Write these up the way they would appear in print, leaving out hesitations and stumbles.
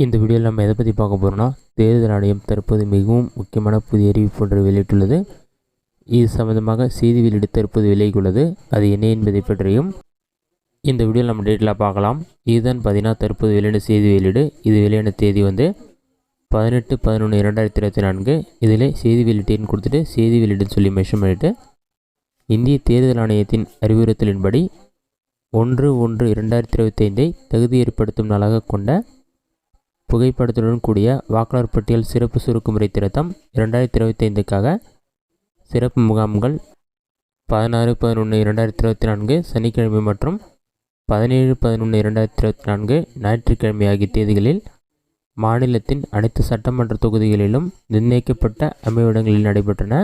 இந்த வீடியோவில் நம்ம எதை பற்றி பார்க்க போகிறோம்னா, தேர்தல் ஆணையம் தற்போது மிகவும் முக்கியமான புதிய அறிவிப்பு ஒன்றை வெளியிட்டுள்ளது. இது சம்பந்தமாக செய்தி வெளியீடு தற்போது விலகியுள்ளது. அது என்ன என்பதை பற்றியும் இந்த வீடியோவில் நம்ம டேட்டில் பார்க்கலாம். இதுதான் பார்த்தீங்கன்னா தற்போது வெளியான செய்தி வெளியீடு. இது வெளியான தேதி வந்து 18/11/2024. இதில் செய்தி வெளியீட்டின்னு கொடுத்துட்டு செய்தி வெளியீடுன்னு சொல்லி மென்ஷன் பண்ணிவிட்டு, இந்திய தேர்தல் ஆணையத்தின் அறிவுறுத்தலின்படி 1/1/2025 தகுதி ஏற்படுத்தும் நாளாக கொண்ட புகைப்படத்துடன் கூடிய வாக்காளர் பட்டியல் சிறப்பு சுருக்குமுறை திருத்தம் 2025க்காக சிறப்பு முகாம்கள் 16/11/2024 சனிக்கிழமை மற்றும் 17/11/2024 ஞாயிற்றுக்கிழமை ஆகிய தேதிகளில் மாநிலத்தின் அனைத்து சட்டமன்ற தொகுதிகளிலும் நிர்ணயிக்கப்பட்ட அமைவிடங்களில் நடைபெற்றன.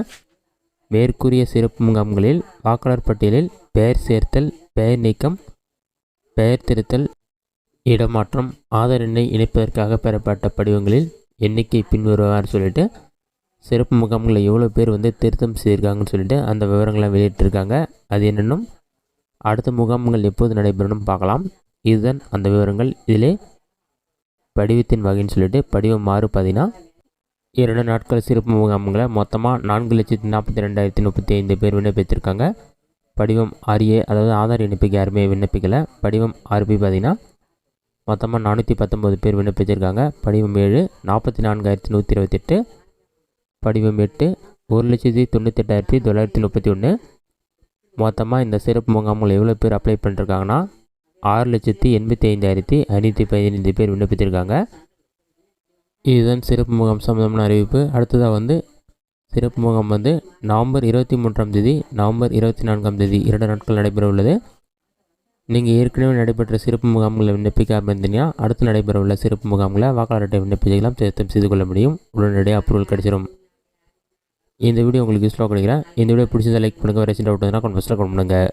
மேற்கூறிய சிறப்பு முகாம்களில் வாக்காளர் பட்டியலில் பெயர் சேர்த்தல், பெயர் நீக்கம், பெயர் திருத்தல், இடமாற்றம், ஆதார் எண்ணை இணைப்பதற்காக பெறப்பட்ட படிவங்களில் எண்ணிக்கை பின்வருவான்னு சொல்லிட்டு சிறப்பு முகாம்களில் எவ்வளோ பேர் வந்து திருத்தம் செய்திருக்காங்கன்னு சொல்லிட்டு அந்த விவரங்களை வெளியிட்டிருக்காங்க. அது என்னென்னும் அடுத்த முகாம்கள் எப்போது நடைபெறணும் பார்க்கலாம். இதுதான் அந்த விவரங்கள். இதிலே படிவத்தின் வகைன்னு சொல்லிட்டு படிவம் 6 பார்த்தீங்கன்னா 2 நாட்கள் சிறப்பு முகாம்களை மொத்தமாக 4,42,035 பேர் விண்ணப்பித்திருக்காங்க. படிவம் 6A அதாவது ஆதார் இணைப்புக்கு யாருமே விண்ணப்பிக்கலை. படிவம் 6B பார்த்தீங்கன்னா மொத்தமாக 419 பேர் விண்ணப்பிச்சிருக்காங்க. படிவம் 7 44,128. படிவம் 8 1,98,931. மொத்தமாக இந்த சிறப்பு முகாம்கள் எவ்வளோ பேர் அப்ளை பண்ணிருக்காங்கன்னா 6,85,515 பேர் விண்ணப்பித்திருக்காங்க. இதுதான் சிறப்பு முகாம் சம்பந்தமான அறிவிப்பு. அடுத்ததாக வந்து சிறப்பு முகாம் வந்து நவம்பர் 23ஆம் தேதி, நவம்பர் 24ஆம் தேதி 2 நாட்கள் நடைபெற உள்ளது. நீங்கள் ஏற்கனவே நடைபெற்ற சிறப்பு முகாம்களை விண்ணப்பிக்காமல் இருந்தீங்கன்னா அடுத்து நடைபெற உள்ள சிறப்பு முகாம்களை வாக்காளர் அட்டை விண்ணப்பிக்கலாம், திருத்தம் செய்து கொள்ள முடியும். உடனடியாக அப்ரூவல் கிடைச்சிடும். இந்த வீடியோ உங்களுக்கு யூஸ்ஃபுல்லாக கிடைக்கிறேன். இந்த வீடியோ பிடிச்சதை லைக் பண்ணுங்கள். வேறு டவுட் இருந்தால் கமெண்ட் பாக்ஸில் கமெண்ட் பண்ணுங்கள்.